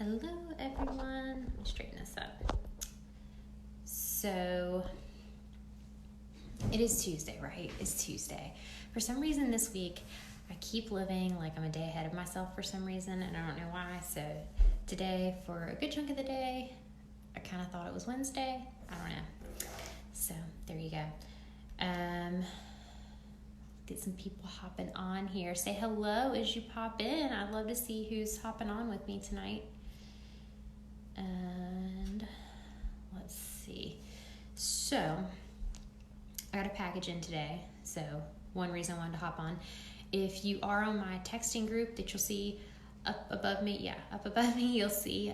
Hello everyone. Let me straighten this up. So it is Tuesday, right? It's Tuesday. For some reason this week I keep living like I'm a day ahead of myself for some reason, and I don't know why. So today, for a good chunk of the day, I kind of thought it was Wednesday. I don't know. So there you go. Get some people hopping on here. Say hello as you pop in. I'd love to see who's hopping on with me tonight. And let's see. So I got a package in today. So one reason I wanted to hop on. If you are on my texting group that you'll see up above me, you'll see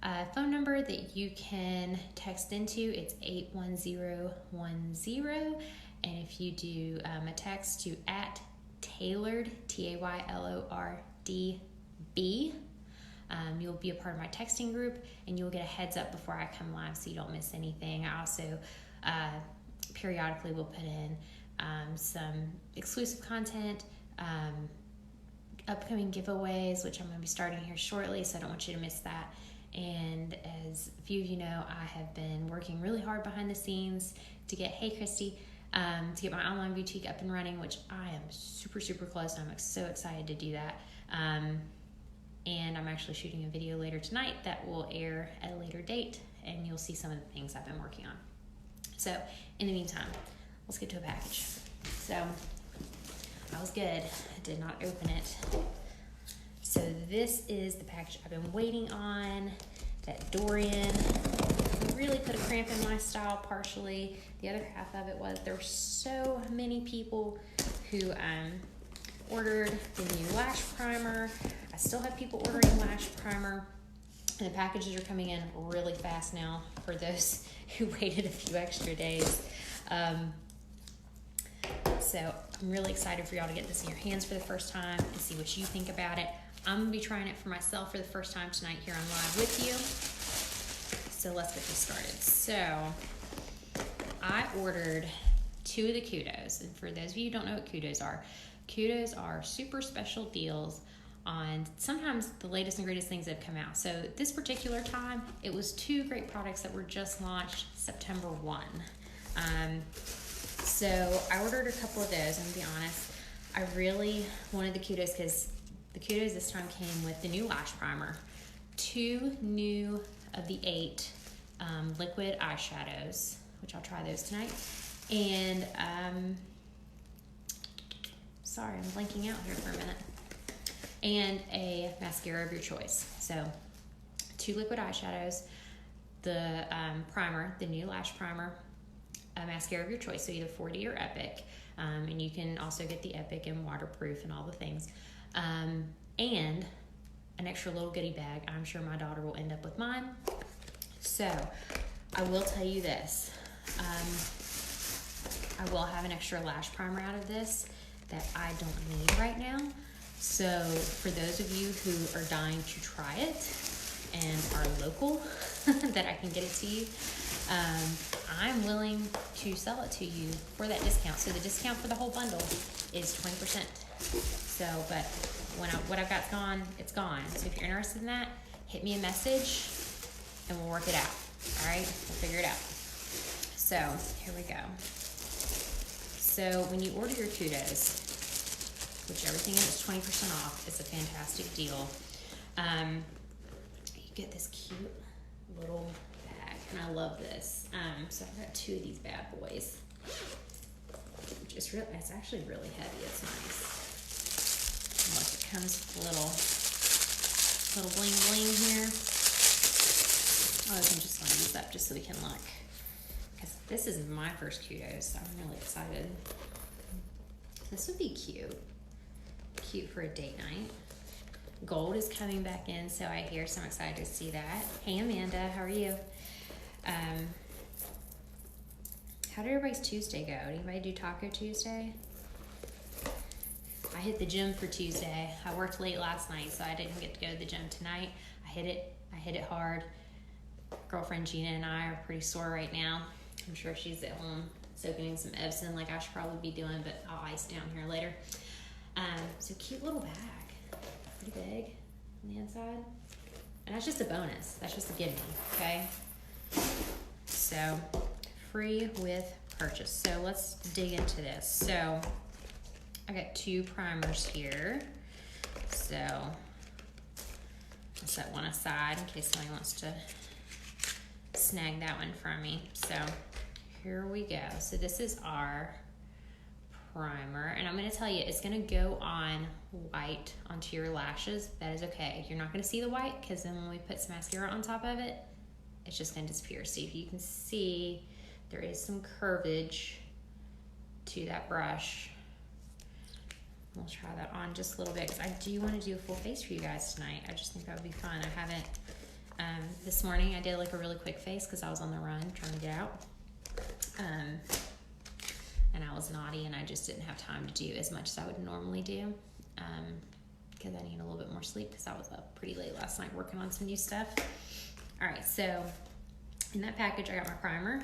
a phone number that you can text into. It's 81010. And if you do a text to @taylord, TAYLORDB, you'll be a part of my texting group, and you'll get a heads up before I come live so you don't miss anything. I also periodically will put in some exclusive content, upcoming giveaways, which I'm going to be starting here shortly, so I don't want you to miss that. And as a few of you know, I have been working really hard behind the scenes to get, hey Christy, to get my online boutique up and running, which I am super, super close. I'm so excited to do that. And I'm actually shooting a video later tonight that will air at a later date, and you'll see some of the things I've been working on. So in the meantime, let's get to a package. So I was good. I did not open it. So this is the package I've been waiting on, that Dorian really put a cramp in my style partially. The other half of it was there were so many people who ordered the new Lash Primer. I still have people ordering Lash Primer, and the packages are coming in really fast now for those who waited a few extra days. So I'm really excited for y'all to get this in your hands for the first time and see what you think about it. I'm going to be trying it for myself for the first time tonight here on live with you. So let's get this started. So I ordered 2 of the Kudos. And for those of you who don't know what Kudos are super special deals on sometimes the latest and greatest things that have come out. So this particular time, it was 2 great products that were just launched September 1. So I ordered a couple of those, I'm going to be honest. I really wanted the Kudos because the Kudos this time came with the new Lash Primer, 2 new of the 8 liquid eyeshadows, which I'll try those tonight, and sorry, I'm blanking out here for a minute, and a mascara of your choice. So 2 liquid eyeshadows, the primer, the new Lash Primer, a mascara of your choice, so either 40 or Epic, and you can also get the Epic and waterproof and all the things, and an extra little goodie bag. I'm sure my daughter will end up with mine. So I will tell you this, I will have an extra lash primer out of this that I don't need right now. So for those of you who are dying to try it and are local, that I can get it to you, I'm willing to sell it to you for that discount. So the discount for the whole bundle is 20%. So, but what I've got's gone, it's gone. So if you're interested in that, hit me a message and we'll work it out. All right, we'll figure it out. So here we go. So when you order your Kudos, which everything is 20% off, it's a fantastic deal. You get this cute little bag, and I love this. So I've got 2 of these bad boys. It's actually really heavy. It's nice. And look, it comes with a little bling bling here. Oh, I'm just going to use that just so we can look, because this is my first Kudos, so I'm really excited. This would be cute for a date night. Gold is coming back in, so I hear, so I'm excited to see that. Hey Amanda, how are you? How did everybody's Tuesday go? Did anybody do Taco Tuesday? I hit the gym for Tuesday. I worked late last night, so I didn't get to go to the gym tonight. I hit it hard. Girlfriend Gina and I are pretty sore right now. I'm sure she's at home soaking in some Epsom like I should probably be doing, but I'll ice down here later. So cute little bag. Pretty big on the inside. And that's just a bonus. That's just a gimme, okay? So, free with purchase. So let's dig into this. So I got 2 primers here. So I'll set one aside in case somebody wants to snag that one from me. So here we go. So this is our primer, and I'm going to tell you, it's going to go on white onto your lashes. That is okay. You're not going to see the white, because then when we put some mascara on top of it, it's just going to disappear. So if you can see, there is some curvage to that brush. We'll try that on just a little bit, because I do want to do a full face for you guys tonight. I just think that would be fun. I haven't, this morning I did like a really quick face because I was on the run trying to get out. And I was naughty, and I just didn't have time to do as much as I would normally do, because I need a little bit more sleep, because I was up pretty late last night working on some new stuff. All right, so in that package, I got my primer.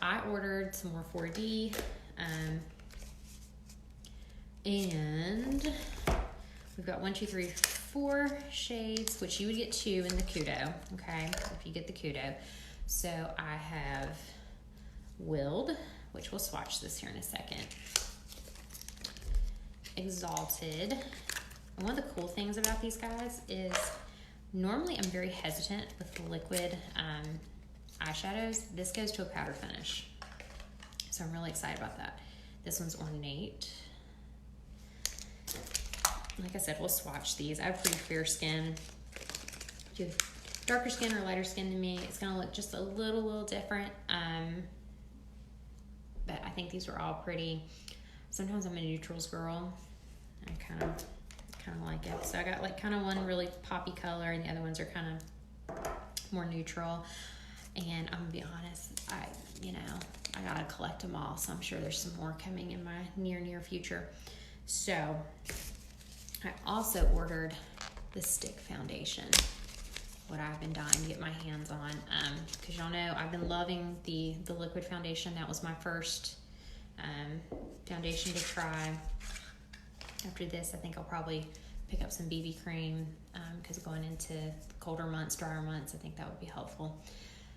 I ordered some more 4D, and we've got 1, 2, 3, 4 shades, which you would get 2 in the Kudo, okay, if you get the Kudo. So I have Willed, which we'll swatch this here in a second. Exalted. And one of the cool things about these guys is normally I'm very hesitant with liquid eyeshadows. This goes to a powder finish, so I'm really excited about that. This one's Ornate. Like I said, we'll swatch these. I have pretty fair skin. If you have darker skin or lighter skin than me, it's gonna look just a little different. But I think these were all pretty. Sometimes I'm a neutrals girl. I kind of like it. So I got like kind of one really poppy color, and the other ones are kind of more neutral. And I'm gonna be honest, I gotta collect them all. So I'm sure there's some more coming in my near future. So I also ordered the stick foundation, what I've been dying to get my hands on, because y'all know I've been loving the liquid foundation. That was my first foundation to try. After this, I think I'll probably pick up some BB cream, because going into colder months, drier months, I think that would be helpful.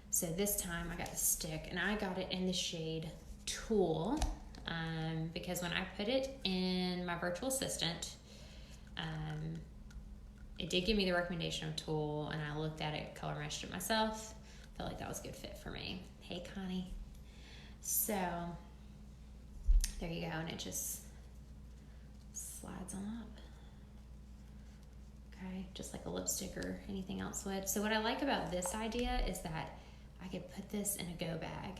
So this time I got the stick, and I got it in the shade Tool, because when I put it in my virtual assistant, it did give me the recommendation of Tool, and I looked at it, color matched it myself, felt like that was a good fit for me. Hey, Connie. So there you go, and it just slides on up. Okay, just like a lipstick or anything else would. So what I like about this idea is that I could put this in a go bag,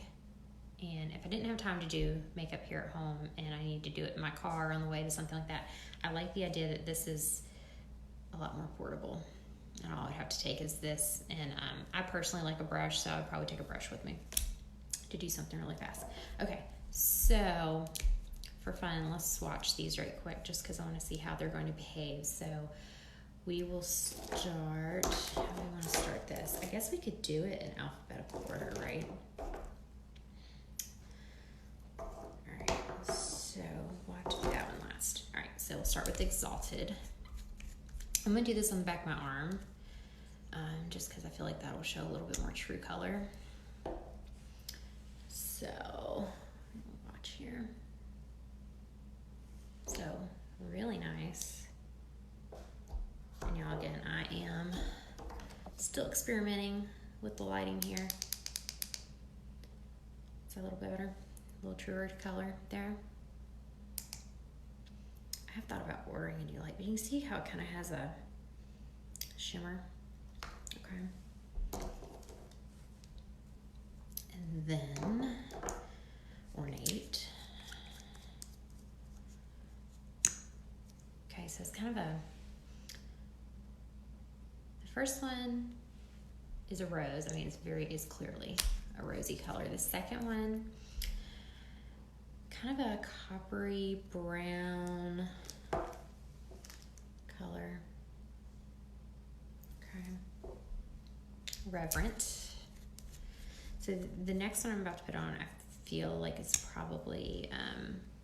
and if I didn't have time to do makeup here at home and I need to do it in my car on the way to something like that, I like the idea that this is a lot more portable, and all I would have to take is this. And I personally like a brush, so I would probably take a brush with me to do something really fast. Okay, so for fun, let's swatch these right quick, just because I want to see how they're going to behave. So we will start, how do we want to start this? I guess we could do it in alphabetical order, right? All right, so we'll have to do that one last. All right, so we'll start with Exalted. I'm going to do this on the back of my arm, just because I feel like that will show a little bit more true color. So, watch here. So, really nice. And y'all, again, I am still experimenting with the lighting here. It's a little better, a little truer color there. I have thought about ordering a new light, but you can see how it kind of has a shimmer. Okay. And then Ornate. Okay, so it's kind of a, the first one is a rose. I mean, it's clearly a rosy color. The second one, kind of a coppery brown color. Okay. Reverent. So the next one I'm about to put on, I feel like it's probably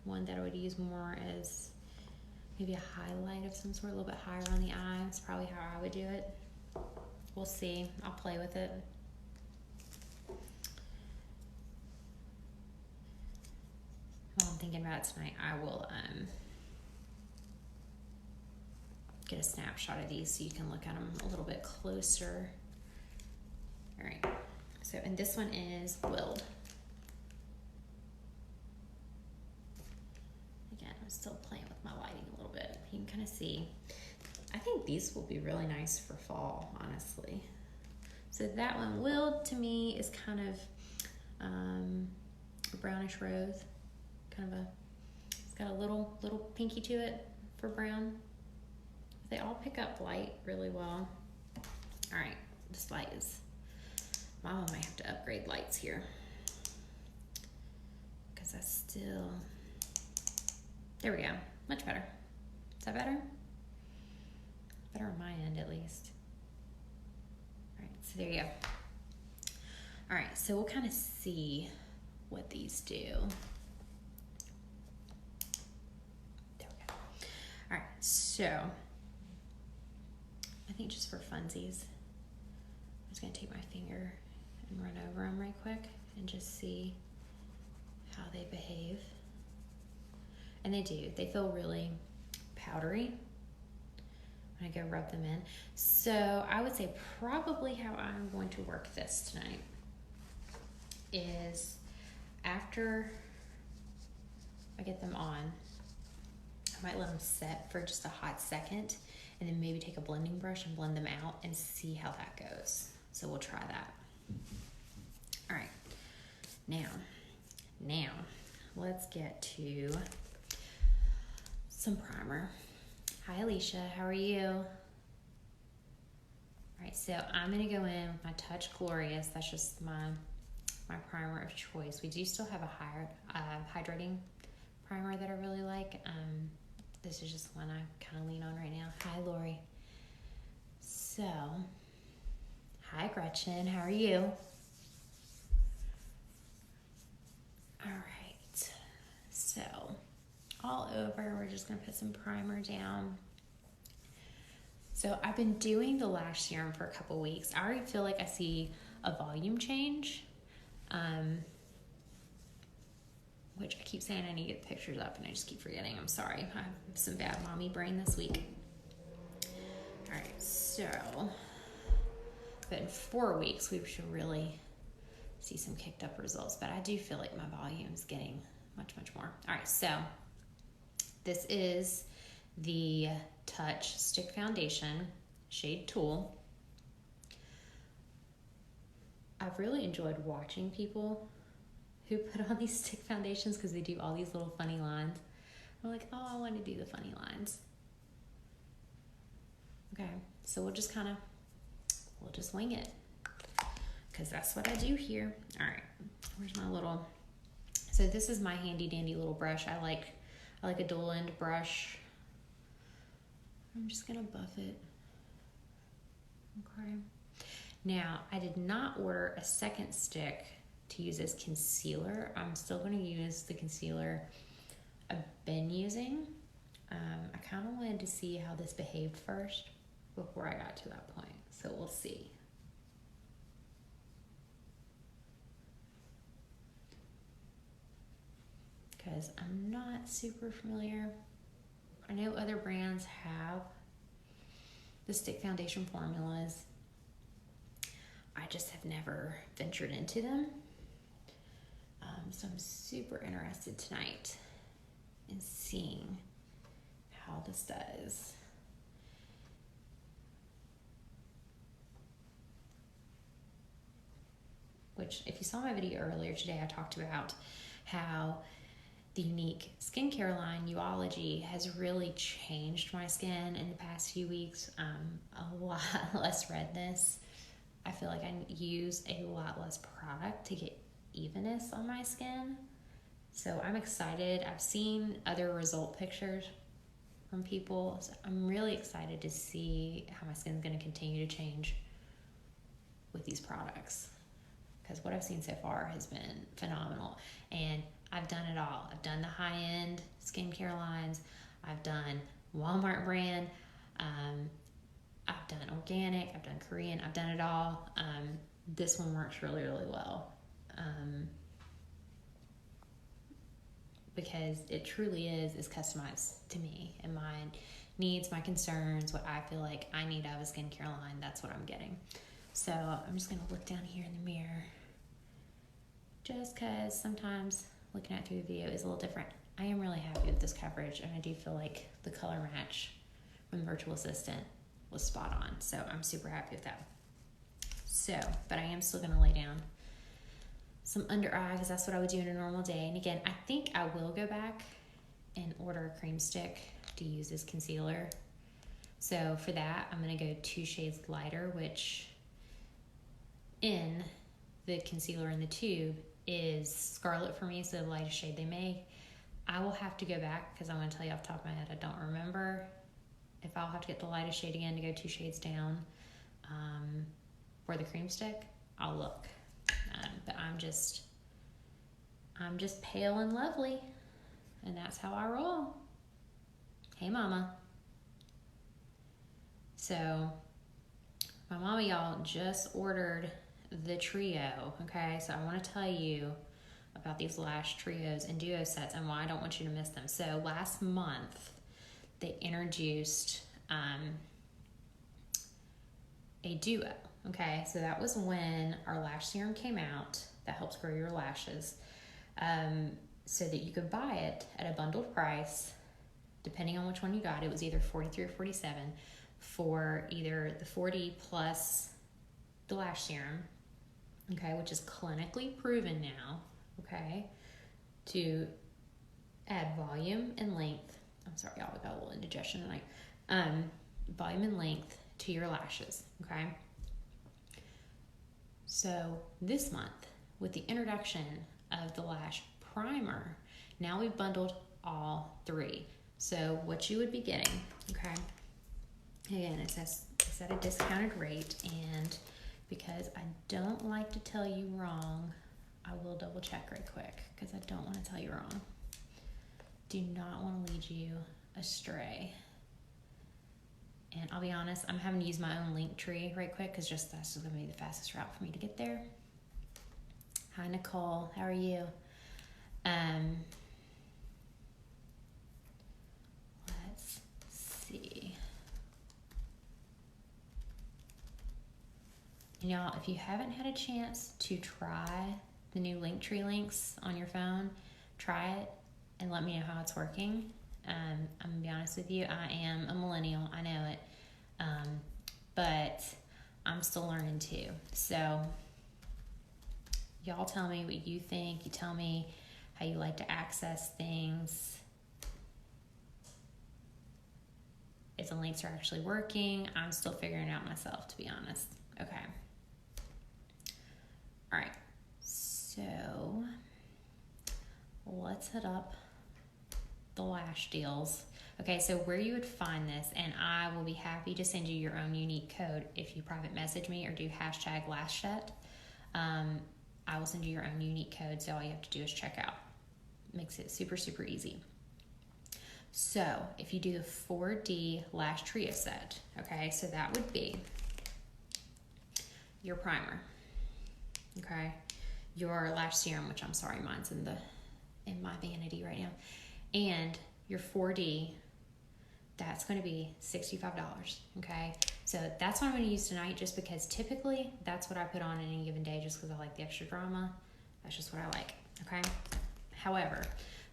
one that I would use more as maybe a highlight of some sort, a little bit higher on the eye. That's probably how I would do it. we'll see. I'll play with it. While I'm thinking about it tonight, I will get a snapshot of these so you can look at them a little bit closer. All right, so, and this one is Willed. Again, I'm still playing with my lighting a little bit. You can kind of see. I think these will be really nice for fall, honestly. So that one, Willed, to me is kind of a brownish rose. Kind of it's got a little pinky to it for brown. They all pick up light really well. All right, this light is, Mama might have to upgrade lights here because I still, there we go, much better. Is that better? Better on my end at least. All right, so there you go. All right, so we'll kind of see what these do. There we go. All right, so I think just for funsies, I'm just gonna take my finger and run over them right quick and just see how they behave. And they do, they feel really powdery when I go rub them in. So I would say probably how I'm going to work this tonight is after I get them on, I might let them set for just a hot second and then maybe take a blending brush and blend them out and see how that goes. So we'll try that. All right, now let's get to some primer. Hi Alicia, how are you? All right, so I'm gonna go in with my Touch Glorious. That's just my primer of choice. We do still have a hydrating primer that I really like. This is just one I kind of lean on right now. Hi Lori. So, hi Gretchen, how are you? All right, so all over, we're just gonna put some primer down. So I've been doing the lash serum for a couple weeks. I already feel like I see a volume change, which I keep saying I need to get the pictures up and I just keep forgetting. I'm sorry, I have some bad mommy brain this week. All right, so, but in 4 weeks, we should really see some kicked up results, but I do feel like my volume's getting much, much more. All right, so this is the Touch Stick Foundation Shade Tool. I've really enjoyed watching people who put on these stick foundations because they do all these little funny lines. I'm like, oh, I want to do the funny lines. Okay, so we'll just wing it because that's what I do here. All right, where's my little, so this is my handy dandy little brush. I like a dual end brush. I'm just gonna buff it. Okay. Now, I did not order a second stick to use as concealer. I'm still gonna use the concealer I've been using. I kind of wanted to see how this behaved first before I got to that point. So we'll see. Because I'm not super familiar. I know other brands have the stick foundation formulas. I just have never ventured into them. So I'm super interested tonight in seeing how this does. Which, if you saw my video earlier today, I talked about how the unique skincare line, Uology, has really changed my skin in the past few weeks. A lot less redness. I feel like I use a lot less product to get evenness on my skin. So I'm excited. I've seen other result pictures from people. So I'm really excited to see how my skin's going to continue to change with these products. Because what I've seen so far has been phenomenal. And I've done it all. I've done the high-end skincare lines. I've done Walmart brand. I've done organic, I've done Korean, I've done it all. This one works really, really well. Because it truly is customized to me and my needs, my concerns, what I feel like I need out of a skincare line. That's what I'm getting. So I'm just going to look down here in the mirror, just because sometimes looking at it through the video is a little different. I am really happy with this coverage, and I do feel like the color match from the virtual assistant was spot on. So I'm super happy with that. So, but I am still going to lay down some under eye because that's what I would do in a normal day. And again, I think I will go back and order a cream stick to use as concealer. So for that, I'm going to go 2 shades lighter, which in the concealer in the tube is Scarlet for me, so the lightest shade they make. I will have to go back because I'm going to tell you off the top of my head, I don't remember if I'll have to get the lightest shade again to go 2 shades down for the cream stick. I'll look. But I'm just pale and lovely, and that's how I roll. Hey, mama. So my mama, y'all, just ordered the trio. Okay, so I want to tell you about these Lash trios and duo sets and why I don't want you to miss them. So last month they introduced a duo. Okay, so that was when our lash serum came out that helps grow your lashes, so that you could buy it at a bundled price, depending on which one you got. It was either $43 or $47 for either the 4D plus the lash serum, okay, which is clinically proven now, okay, to add volume and length. I'm sorry, y'all, we got a little indigestion tonight. Volume and length to your lashes, okay? So this month, with the introduction of the Lash Primer, now we've bundled all 3. So what you would be getting, okay, again, it's at a discounted rate, and because I don't like to tell you wrong, I will double check right quick because I don't want to tell you wrong. Do not want to lead you astray. And I'll be honest, I'm having to use my own link tree right quick because that's just going to be the fastest route for me to get there. Hi, Nicole. How are you? Let's see. And y'all, if you haven't had a chance to try the new Linktree links on your phone, try it and let me know how it's working. I'm going to be honest with you, I am a millennial, I know it, but I'm still learning too. So y'all tell me what you think. You tell me how you like to access things. If the links are actually working, I'm still figuring it out myself, to be honest. Okay. All right. So let's hit up the lash deals. Okay, so where you would find this, and I will be happy to send you your own unique code if you private message me or do #LashSet. I will send you your own unique code, so all you have to do is check out. Makes it super, super easy. So if you do the 4D Lash Trio set, okay, so that would be your primer, okay, your lash serum, which I'm sorry, mine's in my vanity right now, and your 4D, that's going to be $65, okay? So that's what I'm going to use tonight, just because typically that's what I put on any given day, just because I like the extra drama. That's just what I like, okay? However,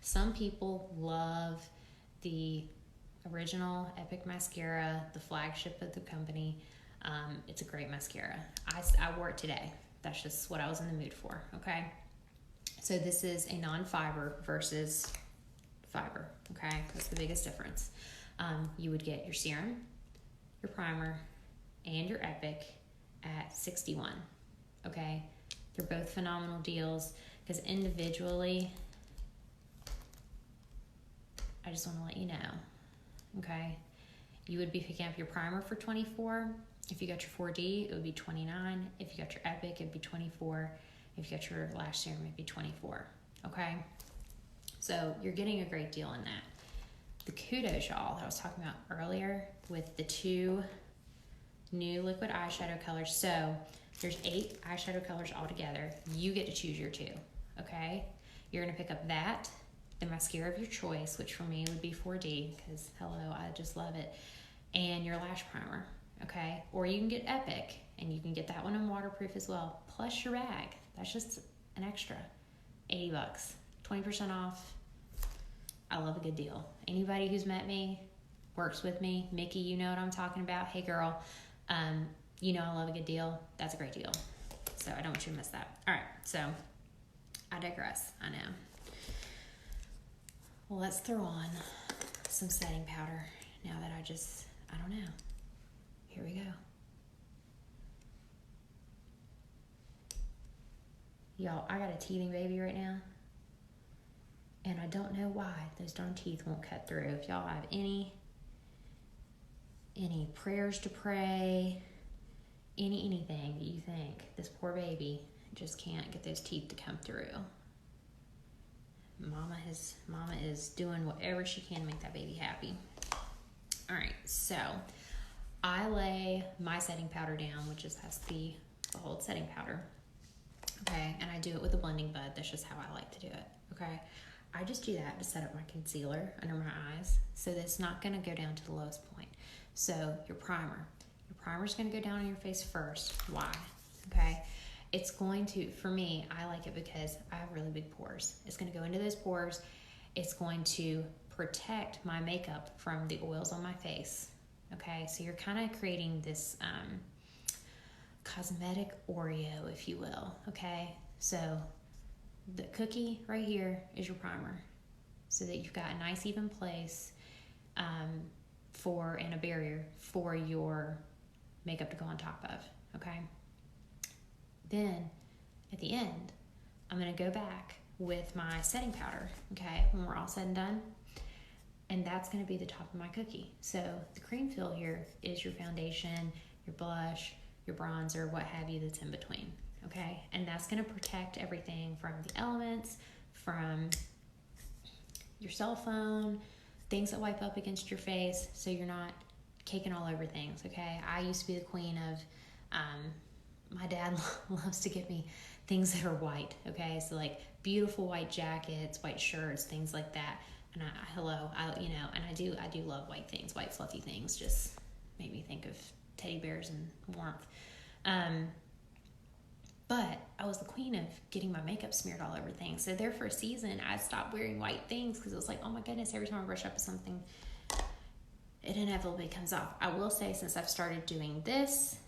some people love the original Epic mascara, the flagship of the company. It's a great mascara. I wore it today. That's just what I was in the mood for, okay? So this is a non-fiber versus fiber, okay? That's the biggest difference. You would get your serum, your primer, and your Epic at $61, okay? They're both phenomenal deals because individually, I just want to let you know, okay? You would be picking up your primer for $24. If you got your 4D, it would be $29. If you got your Epic, it'd be $24. If you got your lash serum, it'd be $24, okay? So you're getting a great deal in that. The kudos, y'all, that I was talking about earlier with the 2 new liquid eyeshadow colors. So there's 8 eyeshadow colors altogether. You get to choose your 2, okay? You're gonna pick up that, the mascara of your choice, which for me would be 4D, because hello, I just love it, and your lash primer, okay? Or you can get Epic, and you can get that one in waterproof as well, plus your bag. That's just an extra $80, 20% off. I love a good deal. Anybody who's met me, works with me, Mickey, you know what I'm talking about. Hey girl, you know I love a good deal. That's a great deal. So I don't want you to miss that. All right, so I digress, I know. Well, let's throw on some setting powder now that I don't know. Here we go. Y'all, I got a teething baby right now. And I don't know why those darn teeth won't cut through. If y'all have any prayers to pray, anything that you think, this poor baby just can't get those teeth to come through. Mama is doing whatever she can to make that baby happy. All right, so I lay my setting powder down, which is that's the whole setting powder. Okay, and I do it with a blending bud. That's just how I like to do it. Okay, I just do that to set up my concealer under my eyes, so that it's not going to go down to the lowest point. So your primer's going to go down on your face first. Why? Okay, it's going to, for me, I like it because I have really big pores. It's going to go into those pores. It's going to protect my makeup from the oils on my face. Okay, so you're kind of creating this cosmetic Oreo, if you will. Okay, so the cookie right here is your primer, so that you've got a nice even place and a barrier for your makeup to go on top of. Okay, then at the end I'm going to go back with my setting powder, okay, when we're all said and done, and that's going to be the top of my cookie. So the cream fill here is your foundation, your blush, your bronzer, what have you, that's in between. Okay, and that's going to protect everything from the elements, from your cell phone, things that wipe up against your face, so you're not caking all over things. Okay, I used to be the queen of my dad loves to give me things that are white. Okay, so like beautiful white jackets, white shirts, things like that. And I do love white things, white fluffy things. Just made me think of teddy bears and warmth. But I was the queen of getting my makeup smeared all over things. So there for a season, I stopped wearing white things because it was like, oh my goodness, every time I brush up with something, it inevitably comes off. I will say, since I've started doing this,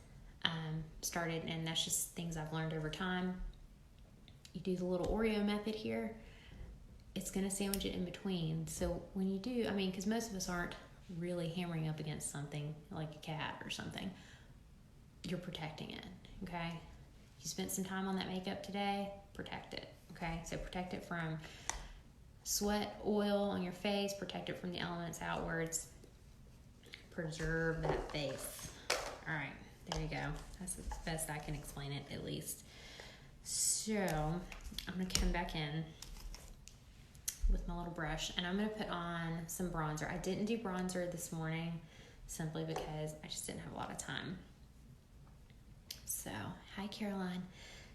and that's just things I've learned over time. You do the little Oreo method here. It's going to sandwich it in between. So when you do, because most of us aren't really hammering up against something like a cat or something, you're protecting it, okay? You spent some time on that makeup today, protect it, okay? So protect it from sweat, oil on your face, protect it from the elements outwards, preserve that face. All right, there you go. That's the best I can explain it, at least. So I'm gonna come back in with my little brush, and I'm gonna put on some bronzer. I didn't do bronzer this morning simply because I just didn't have a lot of time. So, hi Caroline.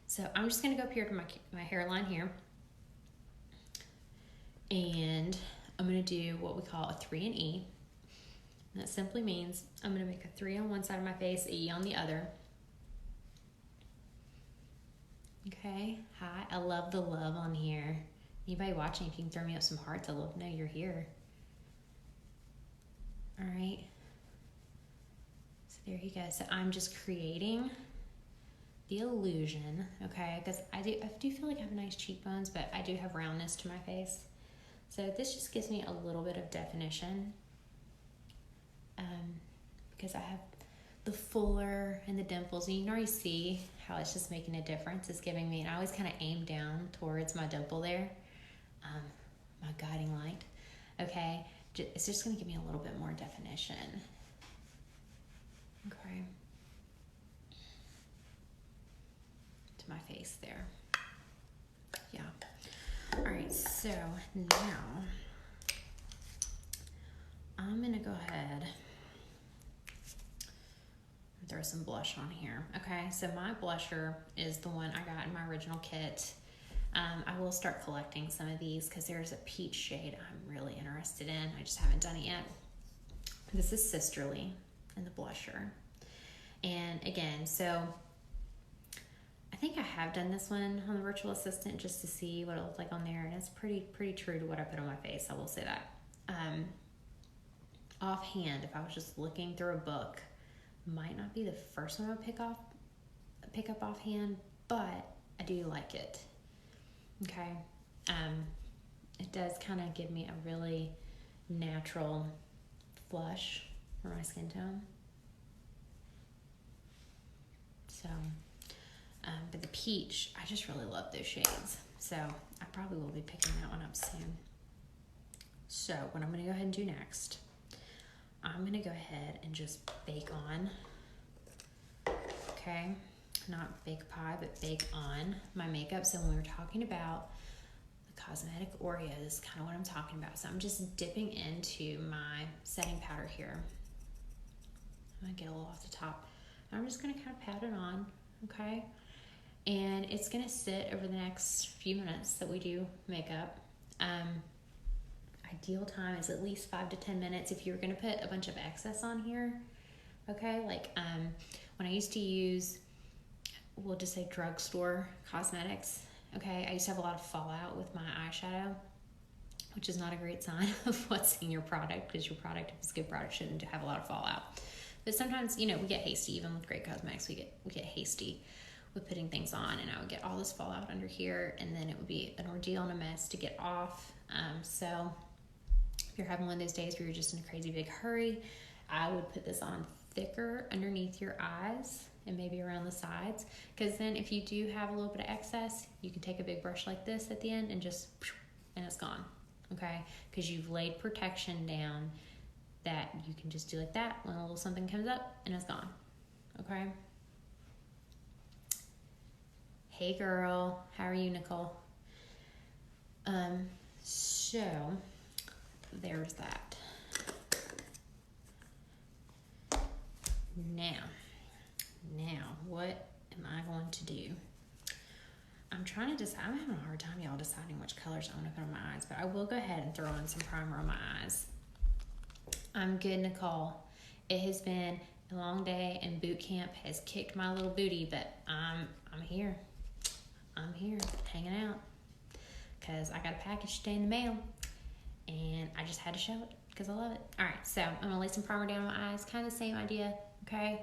So I'm just gonna go up here to my hairline here, and I'm gonna do what we call a 3 and E. And that simply means I'm gonna make a 3 on one side of my face, E on the other. Okay, hi, I love the love on here. Anybody watching, if you can throw me up some hearts, I'd love to know you're here. All right, so there you go. So I'm just creating the illusion, okay, because I do feel like I have nice cheekbones, but I do have roundness to my face. So this just gives me a little bit of definition, because I have the fuller and the dimples, and you can already see how it's just making a difference. It's giving me, and I always kind of aim down towards my dimple there, my guiding light, okay? It's just going to give me a little bit more definition, okay, to my face there. Yeah. All right, so now I'm going to go ahead and throw some blush on here. Okay, so my blusher is the one I got in my original kit. I will start collecting some of these because there's a peach shade I'm really interested in. I just haven't done it yet. This is Sisterly in the blusher. And again, so I think I have done this one on the virtual assistant just to see what it looked like on there, and it's pretty true to what I put on my face, I will say that. Offhand, if I was just looking through a book, might not be the first one I would pick up offhand, but I do like it. Okay, it does kind of give me a really natural flush for my skin tone. So, but the peach, I just really love those shades. So I probably will be picking that one up soon. So what I'm gonna go ahead and do next, I'm gonna go ahead and just bake on, okay? Not bake pie, but bake on my makeup. So when we were talking about the cosmetic Oreos, kind of what I'm talking about. So I'm just dipping into my setting powder here. I'm gonna get a little off the top. I'm just gonna kind of pat it on, okay? And it's gonna sit over the next few minutes that we do makeup. Ideal time is at least 5 to 10 minutes if you're gonna put a bunch of excess on here, okay? Like when I used to use, we'll just say drugstore cosmetics, okay? I used to have a lot of fallout with my eyeshadow, which is not a great sign of what's in your product, because your product, if it's a good product, shouldn't have a lot of fallout. But sometimes, you know, we get hasty, even with great cosmetics, we get hasty with putting things on, and I would get all this fallout under here, and then it would be an ordeal and a mess to get off. So if you're having one of those days where you're just in a crazy big hurry, I would put this on thicker underneath your eyes and maybe around the sides, because then if you do have a little bit of excess, you can take a big brush like this at the end and just, and it's gone, okay? Because you've laid protection down that you can just do like that when a little something comes up and it's gone, okay? Hey girl, how are you, Nicole? So there's that. Now, what am I going to do? I'm trying to decide. I'm having a hard time, y'all, deciding which colors I want to put on my eyes, but I will go ahead and throw on some primer on my eyes. I'm good, Nicole. It has been a long day, and boot camp has kicked my little booty, but I'm here. I'm here, hanging out, because I got a package today in the mail, and I just had to show it because I love it. All right, so I'm going to lay some primer down on my eyes. Kind of the same idea, okay?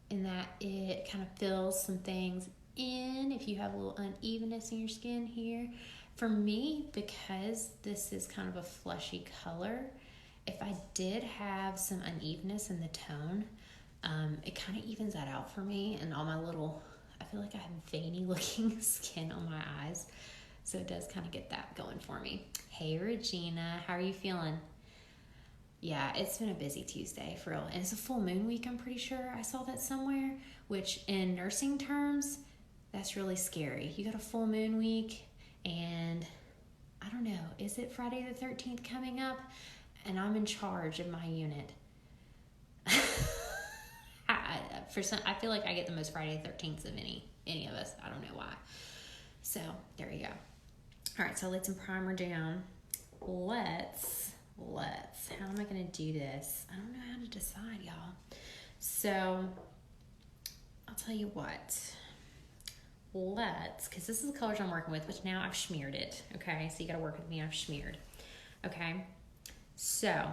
In that it kind of fills some things in if you have a little unevenness in your skin here. For me, because this is kind of a fleshy color, if I did have some unevenness in the tone, it kind of evens that out for me, and all my little, I feel like I have veiny looking skin on my eyes, so it does kind of get that going for me. Hey Regina, how are you feeling? Yeah, it's been a busy Tuesday for real, and it's a full moon week, I'm pretty sure. I saw that somewhere, which in nursing terms, that's really scary. You got a full moon week, and I don't know, is it Friday the 13th coming up? And I'm in charge of my unit. I feel like I get the most Friday the 13th of any of us. I don't know why. So there you go. All right, so let's some primer down. Let's, how am I going to do this? I don't know how to decide, y'all. So I'll tell you what. Because this is the colors I'm working with, which now I've smeared it. Okay, so you got to work with me. I've smeared. Okay. So,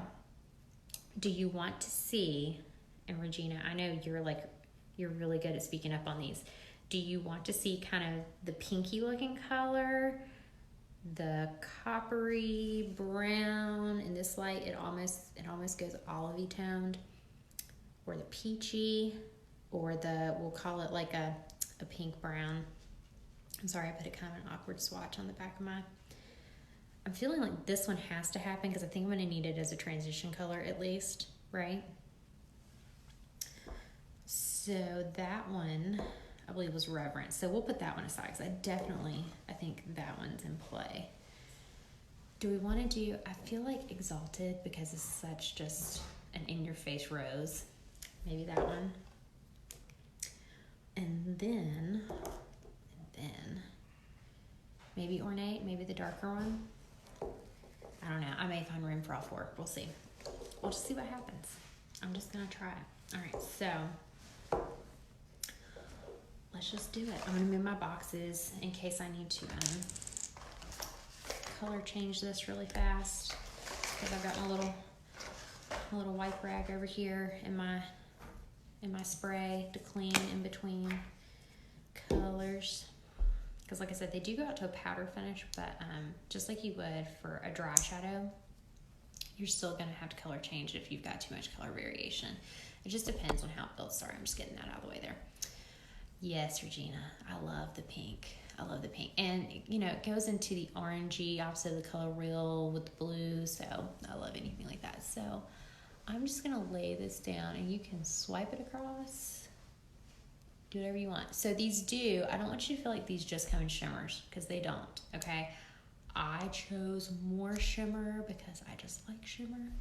do you want to see, and Regina, I know you're really good at speaking up on these. Do you want to see kind of the pinky looking color, the coppery brown? In this light, it almost goes olivey toned, or the peachy, or we'll call it like a pink brown. I'm sorry, I put kind of an awkward swatch on the back of my. I'm feeling like this one has to happen because I think I'm going to need it as a transition color at least, right? So that one, I believe, was Reverence. So we'll put that one aside because I think that one's in play. Do we want to do, I feel like Exalted because it's such just an in-your-face rose. Maybe that one. And then maybe Ornate, maybe the darker one. I don't know. I may find room for all four. We'll see. We'll just see what happens. I'm just going to try it. All right, so let's just do it. I'm going to move my boxes in case I need to color change this really fast, because I've got my little wipe rag over here in my spray to clean in between colors. Because like I said, they do go out to a powder finish, but just like you would for a dry shadow, you're still going to have to color change if you've got too much color variation. It just depends on how it builds. Sorry, I'm just getting that out of the way there. Yes, Regina, I love the pink. I love the pink. And, you know, it goes into the orangey, opposite of the color real with the blue, so I love anything like that. So I'm just going to lay this down, and you can swipe it across. Do whatever you want. So these do, I don't want you to feel like these just come in shimmers, because they don't, okay? I chose more shimmer because I just like shimmer.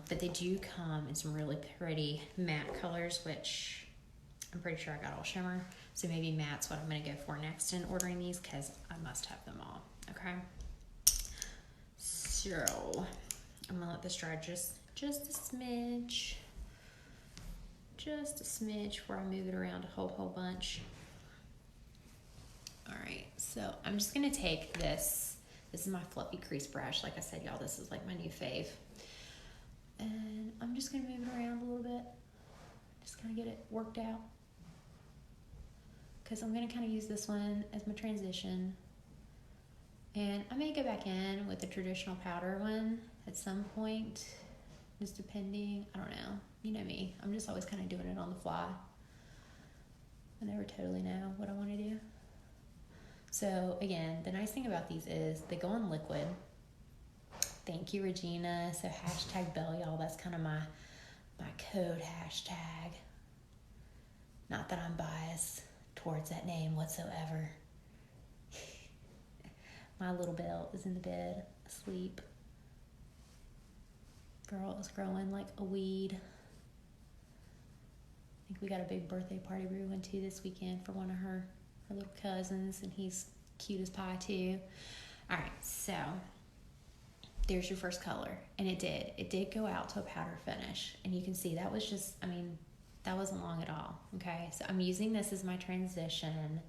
But they do come in some really pretty matte colors, which I'm pretty sure I got all shimmer. So maybe matte's what I'm going to go for next in ordering these, because I must have them all, okay? So I'm going to let this dry just a smidge. Just a smidge before I move it around a whole bunch. All right, so I'm just gonna take this. This is my fluffy crease brush. Like I said, y'all, this is like my new fave. And I'm just gonna move it around a little bit. Just kind of get it worked out. Because I'm gonna kind of use this one as my transition. And I may go back in with the traditional powder one at some point. Just depending, I don't know. You know me, I'm just always kind of doing it on the fly. I never totally know what I want to do. So again, the nice thing about these is they go on liquid. Thank you, Regina. So hashtag Belle, y'all, that's kind of my code hashtag. Not that I'm biased towards that name whatsoever. My little Belle is in the bed, asleep. Girl is growing like a weed. I think we got a big birthday party we went to this weekend for one of her little cousins, and he's cute as pie too. All right, so there's your first color, and it did go out to a powder finish, and you can see that was just, I mean, that wasn't long at all. Okay, so I'm using this as my transition,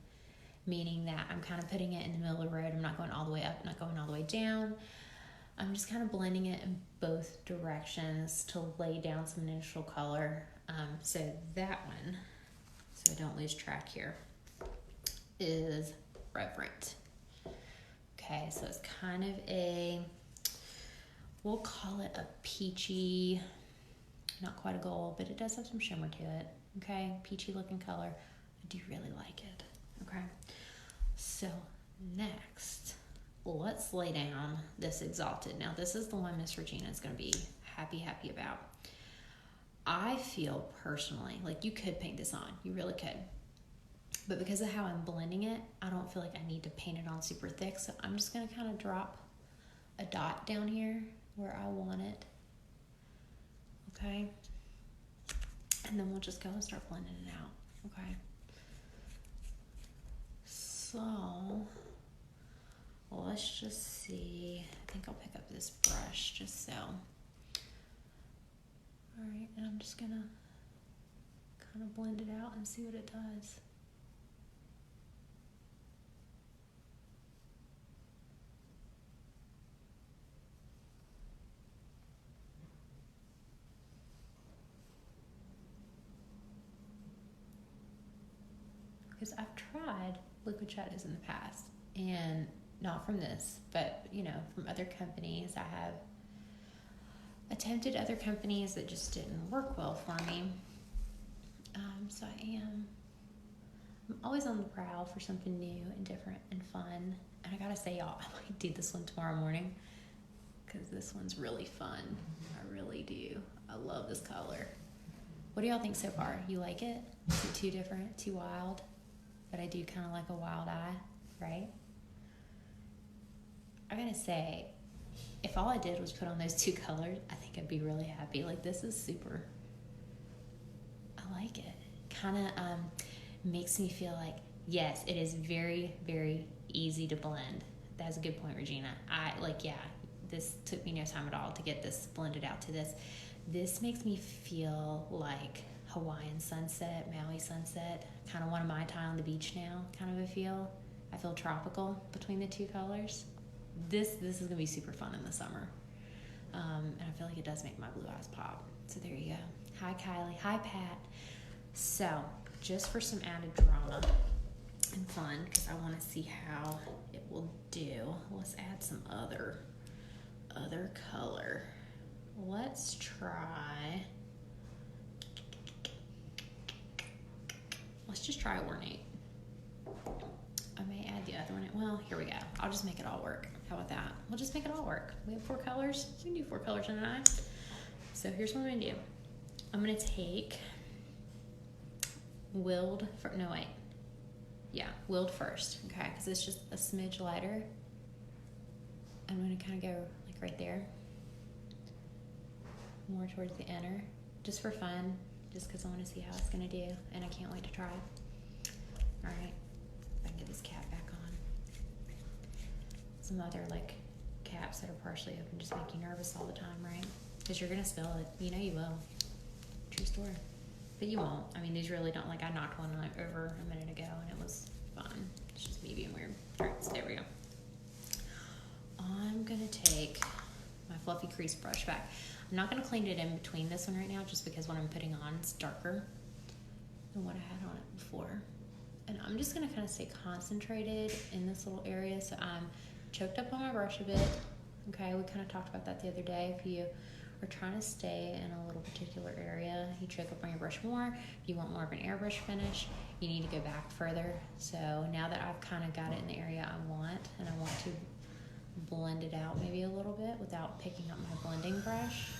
meaning that I'm kind of putting it in the middle of the road. I'm not going all the way up, not going all the way down. I'm just kind of blending it in both directions to lay down some initial color. So that one, so I don't lose track here, is Reverent. Okay, so it's kind of we'll call it a peachy, not quite a gold, but it does have some shimmer to it. Okay, peachy looking color. I do really like it. Okay, so next, let's lay down this Exalted. Now, this is the one Miss Regina is going to be happy about. I feel personally like you could paint this on. You really could. But because of how I'm blending it, I don't feel like I need to paint it on super thick. So I'm just going to kind of drop a dot down here where I want it. Okay? And then we'll just go and start blending it out. Okay? So let's just see. I think I'll pick up this brush just so. All right, and I'm just gonna kind of blend it out and see what it does. Because I've tried liquid shadows in the past, and not from this, but you know, from other companies. I have attempted other companies that just didn't work well for me. So I'm always on the prowl for something new and different and fun. And I gotta say, y'all, I might do this one tomorrow morning, because this one's really fun. I really do. I love this color. What do y'all think so far? You like it? Is it too different, too wild? But I do kind of like a wild eye, right? I gotta say, if all I did was put on those two colors, I think I'd be really happy. Like, this is super, I like it. Kind of, makes me feel like, yes, it is very, very easy to blend. That's a good point, Regina. This took me no time at all to get this blended out to this. This makes me feel like Hawaiian sunset, Maui sunset, kind of want a Mai Tai on the beach now, kind of a feel. I feel tropical between the two colors. This is going to be super fun in the summer. And I feel like it does make my blue eyes pop. So there you go. Hi, Kylie. Hi, Pat. So just for some added drama and fun, because I want to see how it will do, let's add some other color. Let's try, let's just try Ornate. I may add the other one. Well, here we go. I'll just make it all work. How about that? We'll just make it all work. We have 4 colors. We can do 4 colors in an eye. So here's what I'm gonna do. I'm gonna take Willed first, okay? Because it's just a smidge lighter. I'm gonna kind of go like right there, more towards the inner, just for fun, just because I want to see how it's gonna do, and I can't wait to try it. All right, if I can get this cap back on. Some other like caps that are partially open just make you nervous all the time, right? Because you're gonna spill it. You know you will. True story. But you won't. I mean, these really don't. Like, I knocked one over a minute ago, and it was fun. It's just me being weird. All right, so there we go. I'm gonna take my fluffy crease brush back. I'm not gonna clean it in between this one right now, just because what I'm putting on is darker than what I had on it before. And I'm just gonna kind of stay concentrated in this little area. So I'm choked up on my brush a bit. Okay, we kind of talked about that the other day. If you are trying to stay in a little particular area, you choke up on your brush more. If you want more of an airbrush finish, you need to go back further. So now that I've kind of got it in the area I want, and I want to blend it out maybe a little bit without picking up my blending brush,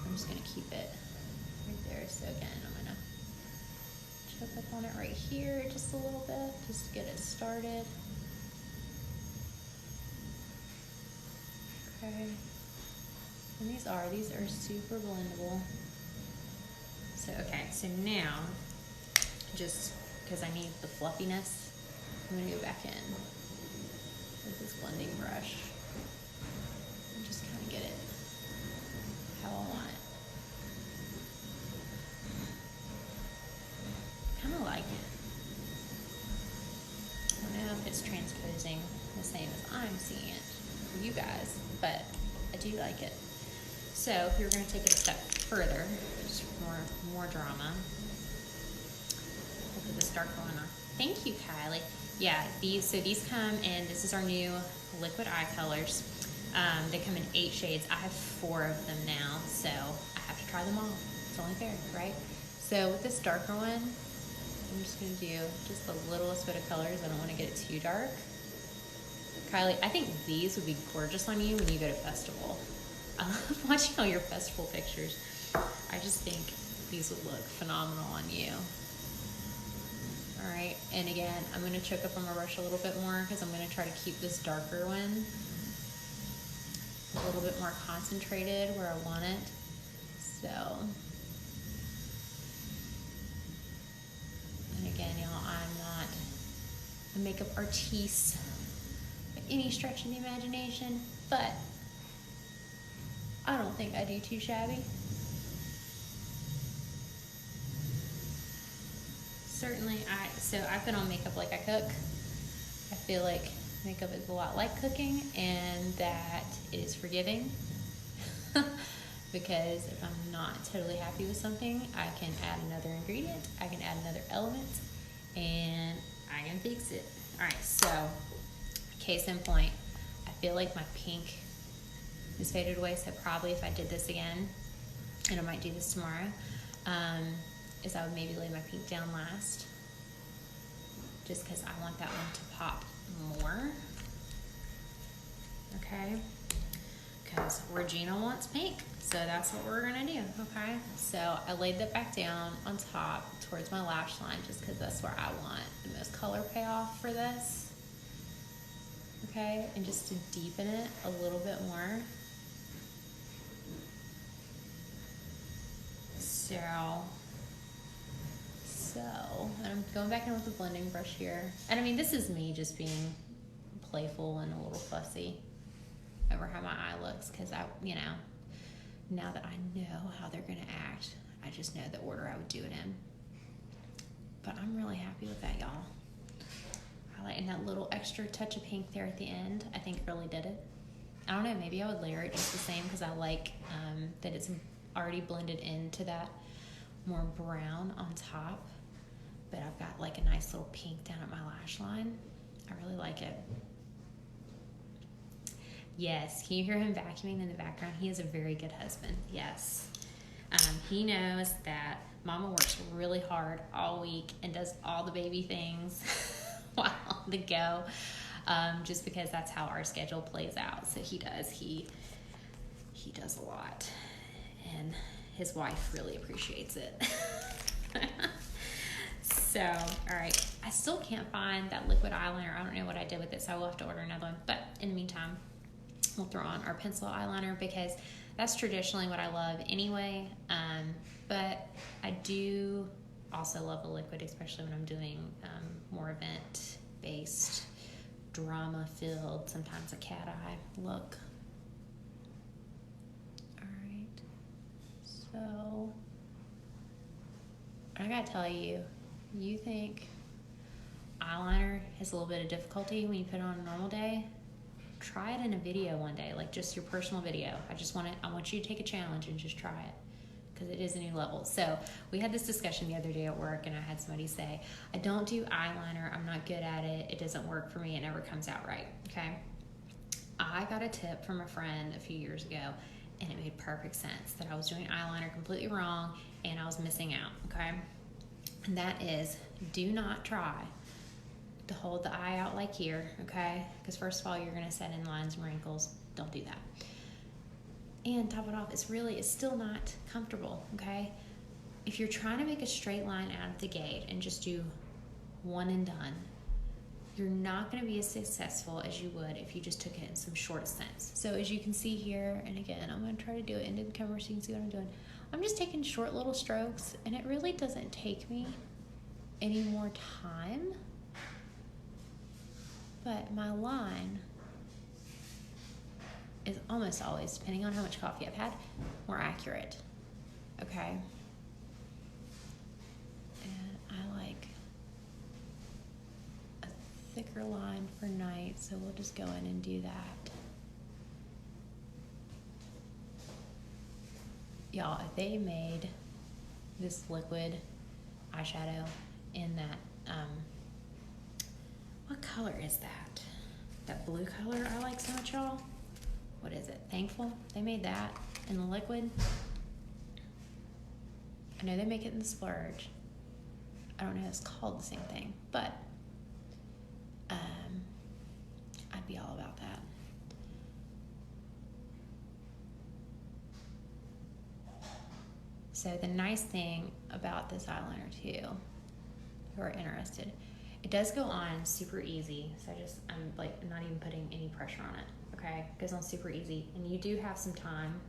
I'm just gonna keep it right there. So again, I'm gonna choke up on it right here just a little bit, just to get it started. Okay. And these are super blendable. So, okay, so now, just because I need the fluffiness, I'm gonna go back in with this blending brush and just kind of get it how I want it. Kind of like it. I don't know if it's transposing the same as I'm seeing it for you guys, but I do like it. So if you're going to take it a step further, just more drama, we'll put this darker one on. Thank you, Kylie. Yeah, these come in, this is our new liquid eye colors. They come in 8 shades. I have 4 of them now, so I have to try them all. It's only fair, right? So with this darker one, I'm just going to do just the littlest bit of colors. I don't want to get it too dark. Kylie, I think these would be gorgeous on you when you go to festival. I love watching all your festival pictures. I just think these would look phenomenal on you. All right, and again, I'm gonna choke up on my brush a little bit more because I'm gonna try to keep this darker one a little bit more concentrated where I want it. So, and again, y'all, I'm not a makeup artiste by any stretch of the imagination, but I don't think I do too shabby. Certainly, I've been on makeup like I cook. I feel like makeup is a lot like cooking, and that it is forgiving. Because if I'm not totally happy with something, I can add another ingredient, I can add another element, and I can fix it. All right, so case in point, I feel like my pink is faded away, so probably if I did this again, and I might do this tomorrow, is I would maybe lay my pink down last, just because I want that one to pop more. Okay, because Regina wants pink, so that's what we're gonna do. Okay, so I laid that back down on top towards my lash line, just because that's where I want the most color payoff for this. Okay, and just to deepen it a little bit more. So So, I'm going back in with the blending brush here. And I mean, this is me just being playful and a little fussy over how my eye looks, because now that I know how they're going to act, I just know the order I would do it in. But I'm really happy with that, y'all. I like, and that little extra touch of pink there at the end, I think really did it. I don't know, maybe I would layer it just the same, because I like that it's already blended into that more brown on top. But I've got like a nice little pink down at my lash line. I really like it. Yes, can you hear him vacuuming in the background? He is a very good husband, yes. He knows that Mama works really hard all week and does all the baby things while on the go, just because that's how our schedule plays out. So he does a lot, and his wife really appreciates it. So, all right, I still can't find that liquid eyeliner. I don't know what I did with it, so I will have to order another one. But in the meantime, we'll throw on our pencil eyeliner, because that's traditionally what I love anyway. But I do also love a liquid, especially when I'm doing more event-based, drama-filled, sometimes a cat eye look. All right, so I gotta tell you, you think eyeliner has a little bit of difficulty when you put it on a normal day? Try it in a video one day, like just your personal video. I want you to take a challenge and just try it, because it is a new level. So we had this discussion the other day at work, and I had somebody say, I don't do eyeliner, I'm not good at it, it doesn't work for me, it never comes out right, okay? I got a tip from a friend a few years ago, and it made perfect sense that I was doing eyeliner completely wrong and I was missing out, okay? And that is, do not try to hold the eye out like here, okay? Because first of all, you're gonna set in lines and wrinkles. Don't do that. And top it off, it's still not comfortable, okay? If you're trying to make a straight line out of the gate and just do one and done, you're not gonna be as successful as you would if you just took it in some short stints. So as you can see here, and again, I'm gonna try to do it into the camera so you can see what I'm doing. I'm just taking short little strokes, and it really doesn't take me any more time, but my line is almost always, depending on how much coffee I've had, more accurate, okay? And I like a thicker line for night, so we'll just go in and do that. Y'all, if they made this liquid eyeshadow in that, what color is that? That blue color I like so much, y'all. What is it? Thankful? They made that in the liquid. I know they make it in the Splurge. I don't know if it's called the same thing, but I'd be all about that. So the nice thing about this eyeliner too, who are interested, it does go on super easy. So I'm like not even putting any pressure on it, okay? It goes on super easy, and you do have some time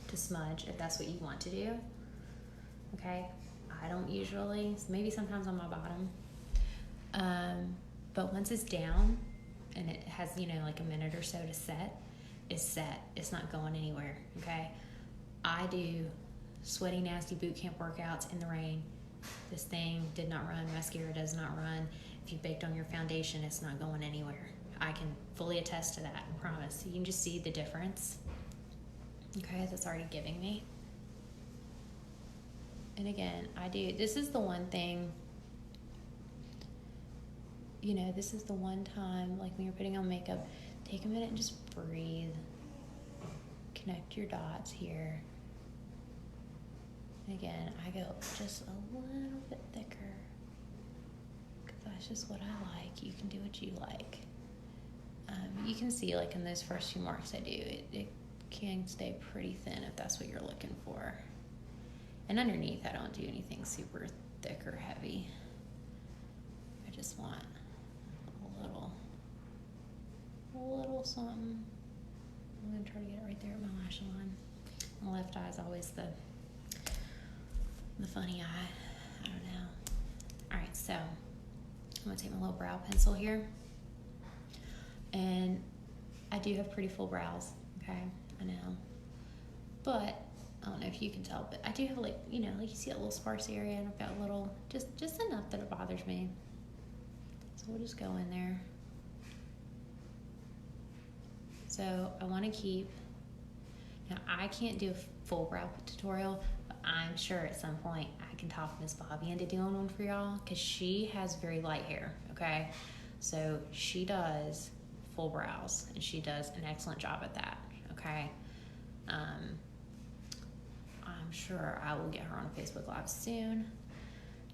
to smudge if that's what you want to do, okay? I don't usually, maybe sometimes on my bottom. But once it's down and it has, like a minute or so to set, it's set. It's not going anywhere, okay? I do sweaty, nasty boot camp workouts in the rain. This thing did not run. Mascara does not run. If you baked on your foundation, it's not going anywhere. I can fully attest to that, I promise. You can just see the difference, okay, that's already giving me. And again, this is the one thing, this is the one time, like when you're putting on makeup, take a minute and just breathe. Connect your dots here. And again, I go just a little bit thicker, because that's just what I like. You can do what you like. You can see, like in those first few marks I do, it can stay pretty thin if that's what you're looking for. And underneath, I don't do anything super thick or heavy. I just want a little something. I'm gonna try to get it right there at my lash line. My left eye is always the funny eye. I don't know. so I'm gonna take my little brow pencil here, and I do have pretty full brows, okay, I know, but I don't know if you can tell, but I do have like, you know, like you see that little sparse area, and I've got a little, just enough that it bothers me. So we'll just go in there. So I want to keep, now I can't do a full brow tutorial, but I'm sure at some point I can talk Miss Bobby into doing one for y'all, because she has very light hair, okay? So she does full brows, and she does an excellent job at that, okay? I'm sure I will get her on a Facebook Live soon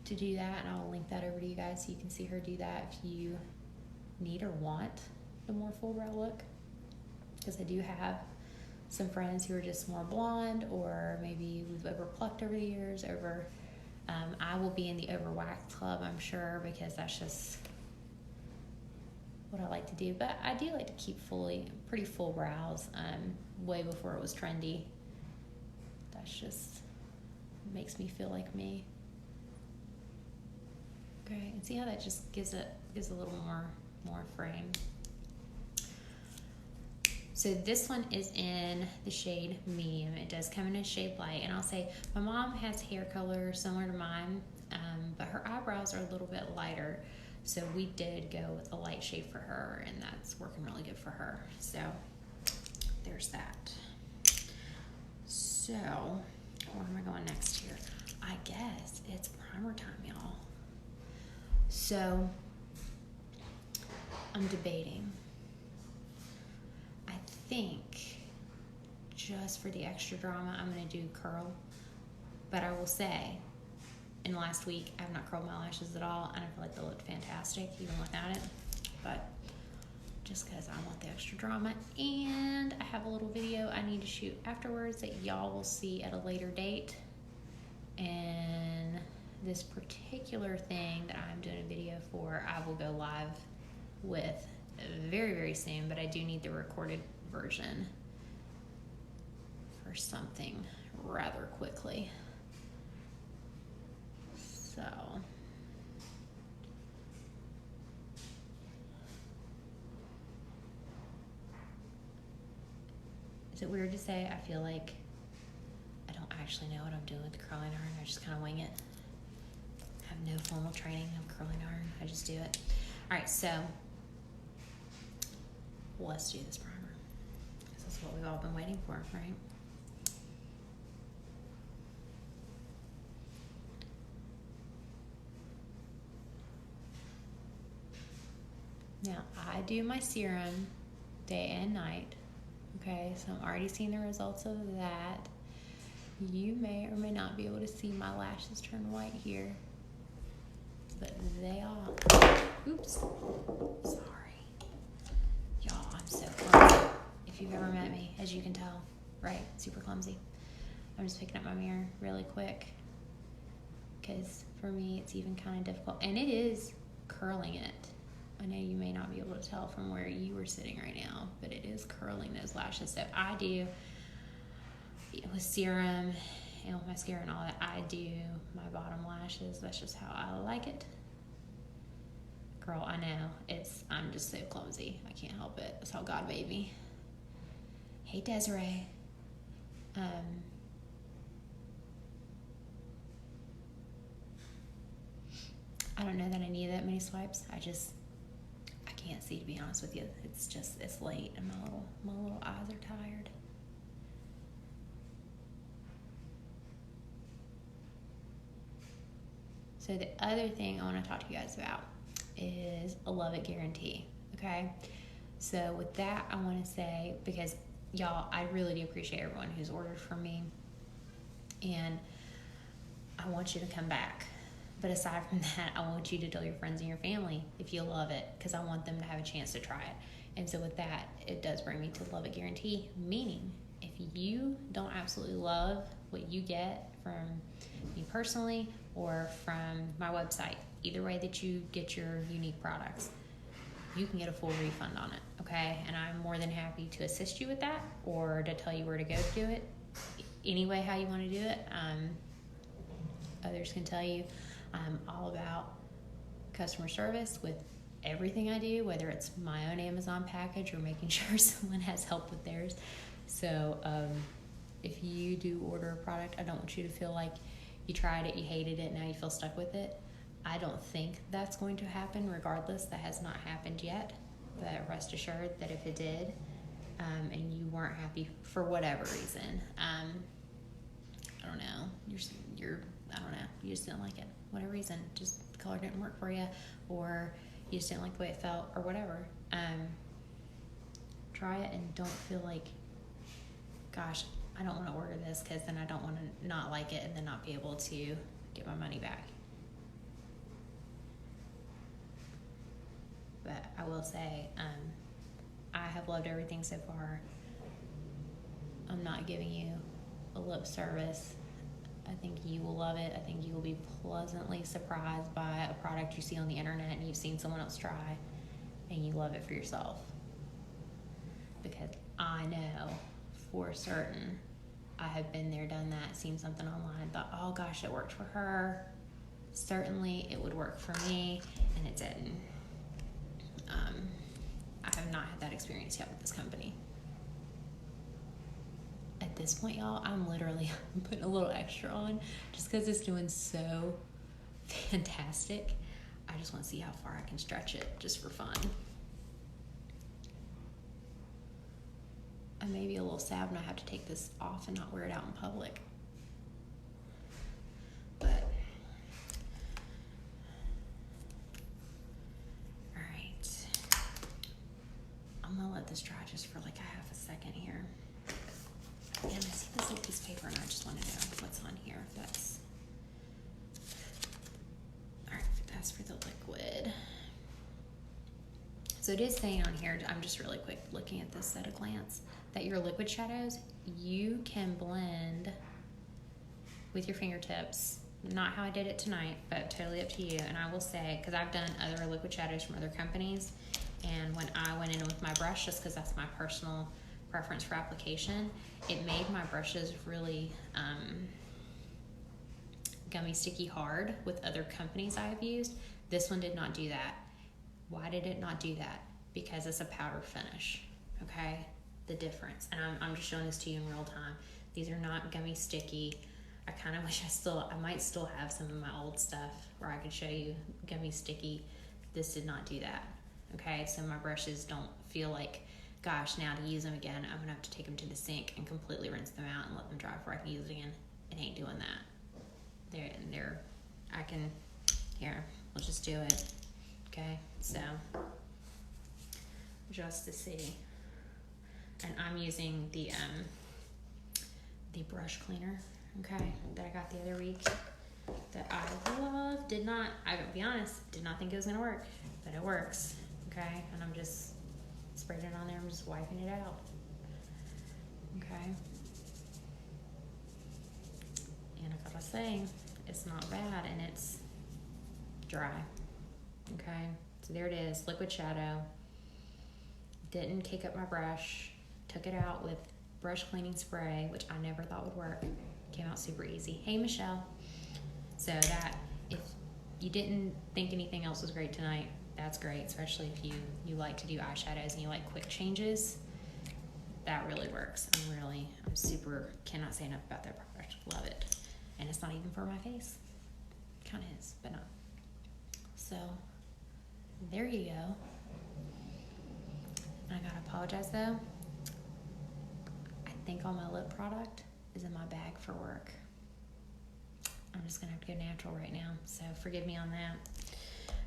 to do that, and I'll link that over to you guys so you can see her do that if you need or want a more full brow look, because I do have some friends who are just more blonde, or maybe we've over plucked over the years. I will be in the over wax club, I'm sure, because that's just what I like to do. But I do like to keep pretty full brows, way before it was trendy. That's just makes me feel like me. Okay, and see how that just gives a little more frame. So this one is in the shade medium. It does come in a shade light, and I'll say my mom has hair color similar to mine, but her eyebrows are a little bit lighter, so we did go with a light shade for her, and that's working really good for her. So there's that. So where am I going next here? I guess it's primer time, y'all. So I'm debating. I think just for the extra drama, I'm going to do curl. But I will say, in the last week, I have not curled my lashes at all, and I feel like they looked fantastic even without it. But just because I want the extra drama, and I have a little video I need to shoot afterwards that y'all will see at a later date. And this particular thing that I'm doing a video for, I will go live with very, very soon, but I do need the recorded version for something rather quickly. So is it weird to say I feel like I don't actually know what I'm doing with the curling iron? I just kind of wing it. I have no formal training of curling iron. I just do it. All right, so let's do this primer. This is what we've all been waiting for, right? Now, I do my serum day and night, okay? So I'm already seeing the results of that. You may or may not be able to see my lashes turn white here, but they are. Oops, sorry. Y'all, I'm so clumsy. If you've ever met me, as you can tell, right? Super clumsy. I'm just picking up my mirror really quick, because for me, it's even kind of difficult. And it is curling it. I know you may not be able to tell from where you were sitting right now, but it is curling those lashes. So I do, with serum and with mascara and all that, I do my bottom lashes. That's just how I like it. Girl, I know, I'm just so clumsy. I can't help it. That's how God made me. Hey, Desiree. I don't know that I need that many swipes. I can't see, to be honest with you. It's late, and my little eyes are tired. So the other thing I want to talk to you guys about is a love it guarantee, okay? So with that, I want to say, because y'all, I really do appreciate everyone who's ordered from me, and I want you to come back. But aside from that, I want you to tell your friends and your family if you love it, because I want them to have a chance to try it. And so with that, it does bring me to love it guarantee, meaning if you don't absolutely love what you get from me personally or from my website, either way that you get your unique products, you can get a full refund on it, okay? And I'm more than happy to assist you with that, or to tell you where to go to do it. Any way how you want to do it. Others can tell you I'm all about customer service with everything I do, whether it's my own Amazon package or making sure someone has help with theirs. So if you do order a product, I don't want you to feel like you tried it, you hated it, now you feel stuck with it. I don't think that's going to happen regardless. That has not happened yet. But rest assured that if it did, and you weren't happy for whatever reason, I don't know, I don't know, you just didn't like it. Whatever reason, just the color didn't work for you, or you just didn't like the way it felt, or whatever. Try it and don't feel like, gosh, I don't want to order this because then I don't want to not like it and then not be able to get my money back. But I will say, I have loved everything so far. I'm not giving you a lip service. I think you will love it. I think you will be pleasantly surprised by a product you see on the internet and you've seen someone else try, and you love it for yourself. Because I know for certain, I have been there, done that, seen something online, thought, oh gosh, it worked for her. Certainly it would work for me, and it didn't. I have not had that experience yet with this company. At this point, y'all, I'm literally putting a little extra on just because it's doing so fantastic. I just want to see how far I can stretch it just for fun. I may be a little sad when I have to take this off and not wear it out in public. But all right, I'm gonna let this dry just for like a half a second here. And I see this little piece of paper and I just want to know what's on here. That's all right. That's for the liquid. So it is saying on here, I'm just really quick looking at this at a glance, that your liquid shadows, you can blend with your fingertips. Not how I did it tonight, but totally up to you. And I will say, because I've done other liquid shadows from other companies, and when I went in with my brush, just because that's my personal preference for application, it made my brushes really gummy sticky hard with other companies I have used. This one did not do that. Why did it not do that? Because it's a powder finish, okay? The difference. And I'm just showing this to you in real time. These are not gummy sticky. I kind of wish I might still have some of my old stuff where I could show you gummy sticky. This did not do that, okay? So my brushes don't feel like, gosh, now to use them again, I'm gonna have to take them to the sink and completely rinse them out and let them dry before I can use it again. It ain't doing that. Here, we'll just do it, okay? So, just to see. And I'm using the brush cleaner, okay, that I got the other week, that I love. I'll be honest, did not think it was gonna work, but it works, okay? And I'm just spraying it on there, I'm just wiping it out, okay? And I gotta say, it's not bad, and it's dry, okay? So there it is, liquid shadow. Didn't cake up my brush. Took it out with brush cleaning spray, which I never thought would work. Came out super easy. Hey, Michelle. So that, if you didn't think anything else was great tonight, that's great, especially if you like to do eyeshadows and you like quick changes. That really works. I'm super, cannot say enough about that product. Love it. And it's not even for my face. Kind of is, but not. So, there you go. I gotta apologize though. I think all my lip product is in my bag for work. I'm just gonna have to go natural right now, so forgive me on that.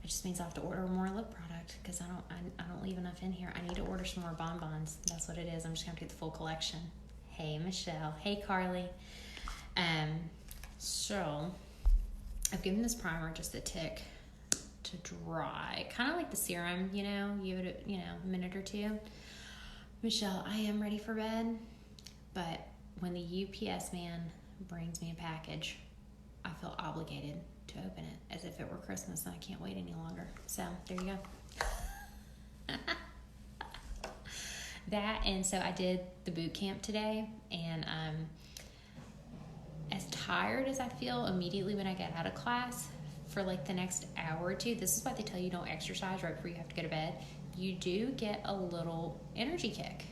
It just means I have to order more lip product because I don't leave enough in here. I need to order some more bonbons. That's what it is. I'm just gonna have to get the full collection. Hey Michelle. Hey Carly. So I've given this primer just a tick to dry, kind of like the serum, give it a minute or two. Michelle, I am ready for bed, but when the UPS man brings me a package, I feel obligated to open it as if it were Christmas, and I can't wait any longer. So there you go. And so I did the boot camp today, and as tired as I feel immediately when I get out of class, for like the next hour or two, this is why they tell you don't exercise right before you have to go to bed. You do get a little energy kick.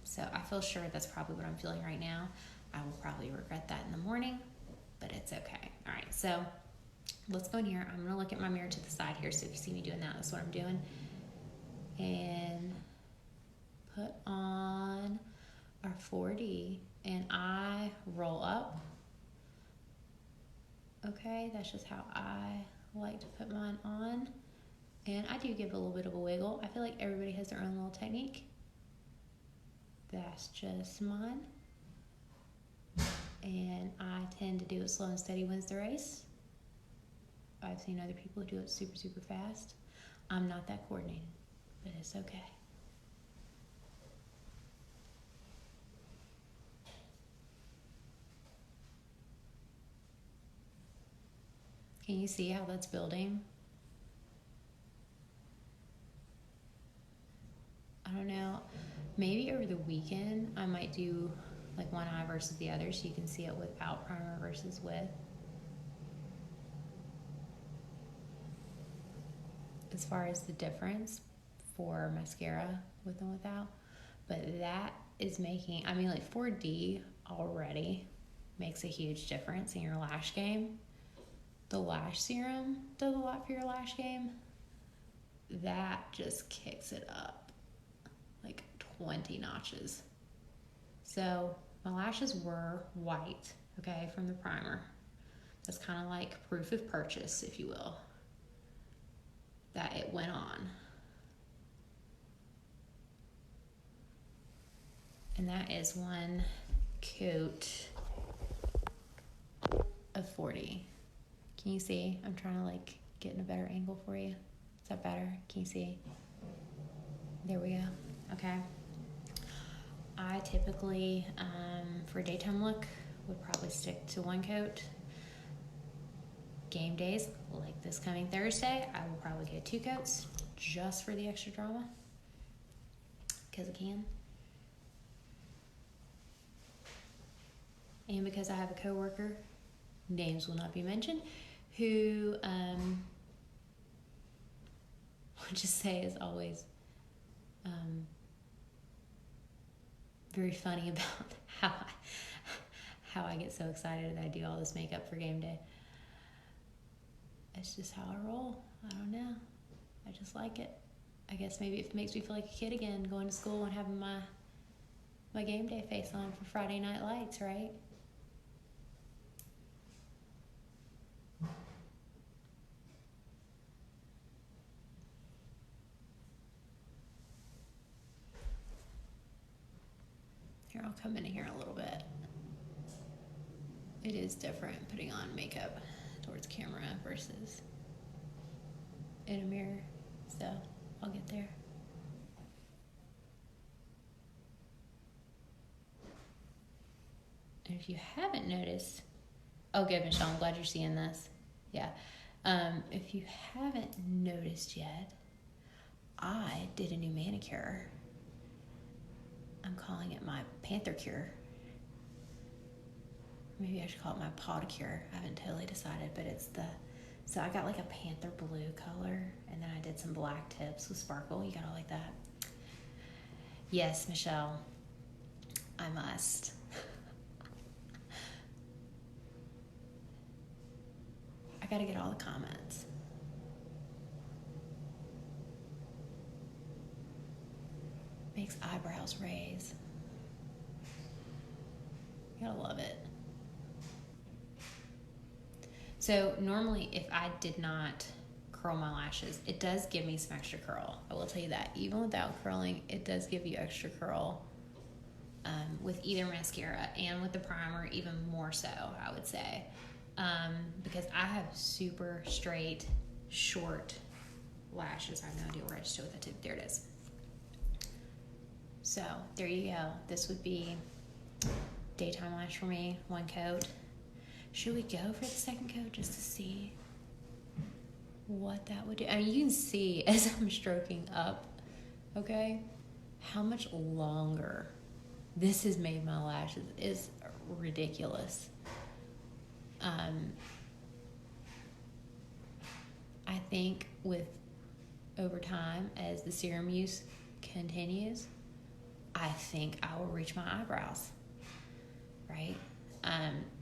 So I feel sure that's probably what I'm feeling right now. I will probably regret that in the morning, but it's okay. All right, so let's go in here. I'm going to look at my mirror to the side here, so if you see me doing that, that's what I'm doing. And put on our 4D, and I roll up. Okay, that's just how I like to put mine on. And I do give a little bit of a wiggle. I feel like everybody has their own little technique. That's just mine. And I tend to do it slow and steady wins the race. I've seen other people do it super, super fast. I'm not that coordinated, but it's okay. Can you see how that's building? I don't know. Maybe over the weekend I might do like one eye versus the other so you can see it without primer versus with. As far as the difference for mascara with and without. But that is making, I mean, like 4D already makes a huge difference in your lash game. The lash serum does a lot for your lash game. That just kicks it up like 20 notches. So my lashes were white, okay, from the primer. That's kind of like proof of purchase, if you will, that it went on. And that is one coat of 40. Can you see? I'm trying to like get in a better angle for you. Is that better? Can you see? There we go. Okay. I typically, for daytime look, would probably stick to one coat. Game days, like this coming Thursday, I will probably get 2 coats just for the extra drama. Because I can. And because I have a coworker, names will not be mentioned, who would just say is always very funny about how I get so excited that I do all this makeup for game day. It's just how I roll. I don't know. I just like it. I guess maybe it makes me feel like a kid again, going to school and having my game day face on for Friday Night Lights, right? Here, I'll come in here a little bit. It is different putting on makeup towards camera versus in a mirror, so I'll get there. And if you haven't noticed, oh good, Michelle, I'm glad you're seeing this. Yeah. If you haven't noticed yet, I did a new manicure. I'm calling it my Panther Cure. Maybe I should call it my Podicure. I haven't totally decided, but it's so I got like a panther blue color, and then I did some black tips with sparkle. You got all like that? Yes, Michelle, I must. I gotta get all the comments. Makes eyebrows raise. You gotta love it. So normally if I did not curl my lashes, it does give me some extra curl. I will tell you that. Even without curling, it does give you extra curl with either mascara and with the primer, even more so, I would say. Because I have super straight, short lashes. I have no idea where I just with the tip. There it is. So there you go. This would be daytime lash for me, one coat. Should we go for the second coat just to see what that would do? I mean, you can see as I'm stroking up, okay, how much longer this has made my lashes. Is ridiculous. think with over time, as the serum use continues, I think I will reach my eyebrows, right?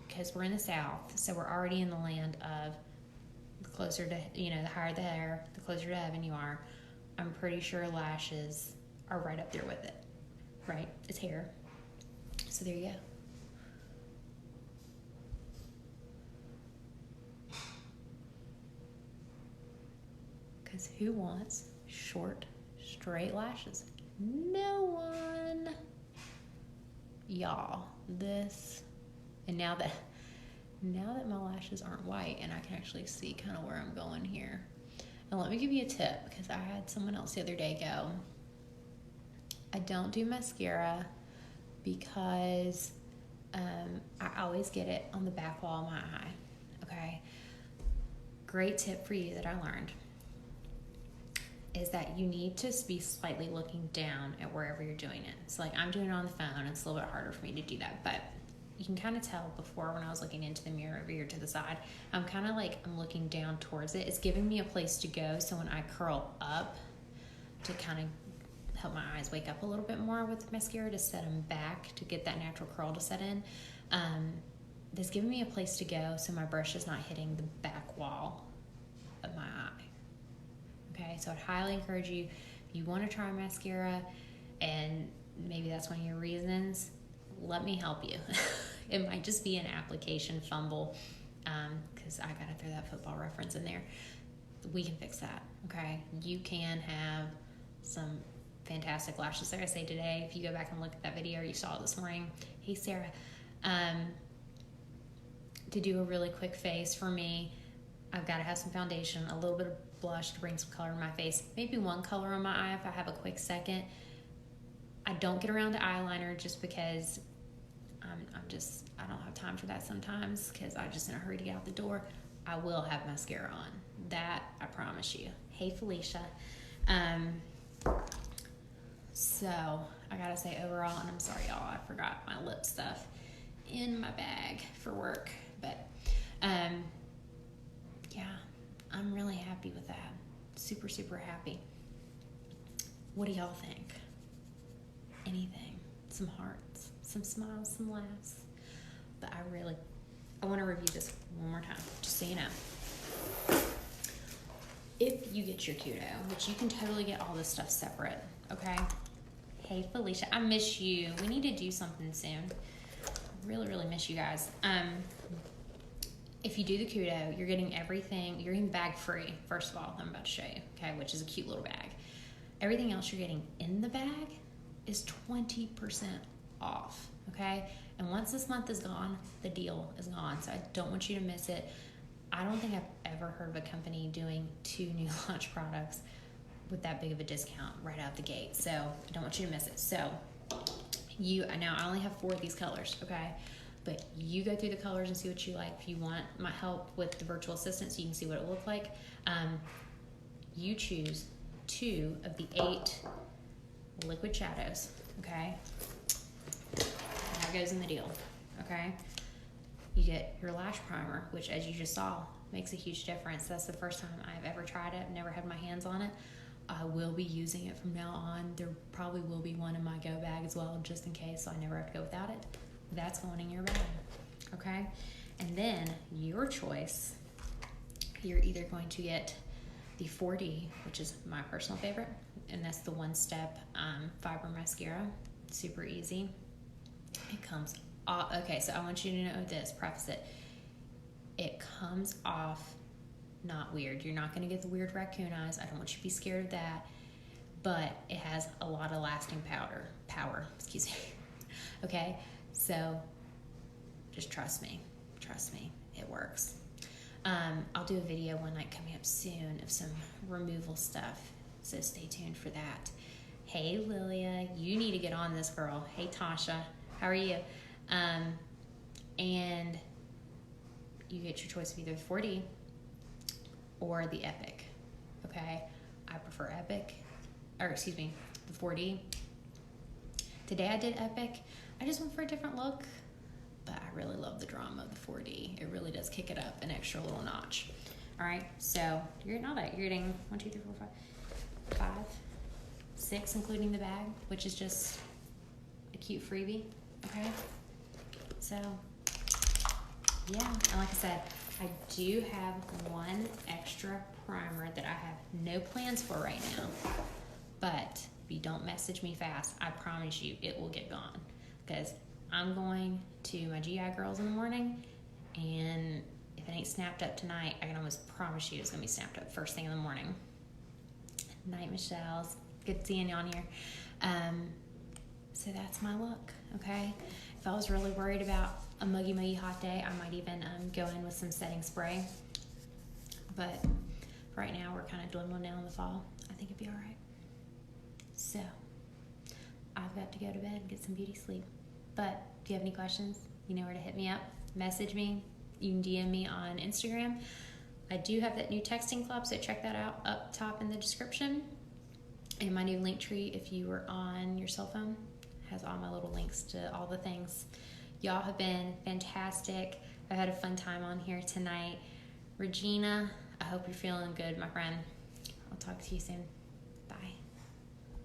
Because we're in the South, so we're already in the land of the closer to, the higher the hair, the closer to heaven you are. I'm pretty sure lashes are right up there with it, right? It's hair. So there you go. Because who wants short, straight lashes? No one. Y'all, and now that my lashes aren't white and I can actually see kind of where I'm going here. And let me give you a tip, because I had someone else the other day go, I don't do mascara because I always get it on the back wall of my eye. Okay? Great tip for you that I learned is that you need to be slightly looking down at wherever you're doing it. So like I'm doing it on the phone, it's a little bit harder for me to do that, but you can kind of tell before when I was looking into the mirror over here to the side, I'm kind of like, I'm looking down towards it. It's giving me a place to go, so when I curl up to kind of help my eyes wake up a little bit more with the mascara to set them back, to get that natural curl to set in, that's giving me a place to go so my brush is not hitting the back wall of my eye. Okay, so I'd highly encourage you, if you want to try mascara, and maybe that's one of your reasons, let me help you. It might just be an application fumble, because I got to throw that football reference in there. We can fix that, okay? You can have some fantastic lashes. Like I say today, if you go back and look at that video, or you saw it this morning, hey Sarah, to do a really quick face for me, I've got to have some foundation, a little bit of blush to bring some color in my face, maybe one color on my eye if I have a quick second. I don't get around to eyeliner just because I don't have time for that sometimes, because I'm just in a hurry to get out the door. I will have mascara on. That I promise you. Hey Felicia. So I gotta say overall, and I'm sorry y'all, I forgot my lip stuff in my bag for work, but yeah, I'm really happy with that. Super, super happy. What do y'all think? Anything? Some hearts, some smiles, some laughs. But I want to review this one more time, just so you know. If you get your Kudo, which you can totally get all this stuff separate, okay? Hey Felicia, I miss you. We need to do something soon. I really, really miss you guys. If you do the Kudo, you're getting everything. You're getting bag free, first of all, I'm about to show you, okay, which is a cute little bag. Everything else you're getting in the bag is 20% off, okay? And once this month is gone, the deal is gone, so I don't want you to miss it. I don't think I've ever heard of a company doing 2 new launch products with that big of a discount right out the gate, so I don't want you to miss it. So now I only have 4 of these colors, okay? But you go through the colors and see what you like. If you want my help with the virtual assistant so you can see what it will look like, you choose 2 of the 8 liquid shadows, okay? And that goes in the deal, okay? You get your lash primer, which as you just saw, makes a huge difference. That's the first time I've ever tried it. I've never had my hands on it. I will be using it from now on. There probably will be one in my go bag as well, just in case, so I never have to go without it. That's going in your bag, okay? And then your choice, you're either going to get the 4D, which is my personal favorite, and that's the one-step fiber mascara. Super easy. It comes off, okay, so I want you to know this, preface it. It comes off not weird. You're not going to get the weird raccoon eyes. I don't want you to be scared of that, but it has a lot of lasting power, excuse me, okay? So just trust me, it works. I'll do a video one night coming up soon of some removal stuff, so stay tuned for that. Hey Lilia, you need to get on this, girl. Hey Tasha, how are you? And you get your choice of either 4D or the Epic, okay? I prefer Epic, or excuse me, the 4D. Today I did Epic. I just went for a different look, but I really love the drama of the 4D. It really does kick it up an extra little notch. All right, so you're getting all that. You're getting 1, 2, 3, 4, 5, 5, 6, including the bag, which is just a cute freebie. Okay, so yeah, and like I said, I do have one extra primer that I have no plans for right now, but if you don't message me fast, I promise you it will get gone, because I'm going to my GI girls in the morning, and if it ain't snapped up tonight, I can almost promise you it's gonna be snapped up first thing in the morning. Night, Michelle's. Good seeing you on here. So that's my look, okay? If I was really worried about a muggy hot day, I might even go in with some setting spray. But right now, we're kind of dwindling down in the fall. I think it'd be all right. So I've got to go to bed and get some beauty sleep. But if you have any questions, you know where to hit me up. Message me. You can DM me on Instagram. I do have that new texting club, so check that out up top in the description. And my new link tree, if you were on your cell phone, has all my little links to all the things. Y'all have been fantastic. I've had a fun time on here tonight. Regina, I hope you're feeling good, my friend. I'll talk to you soon.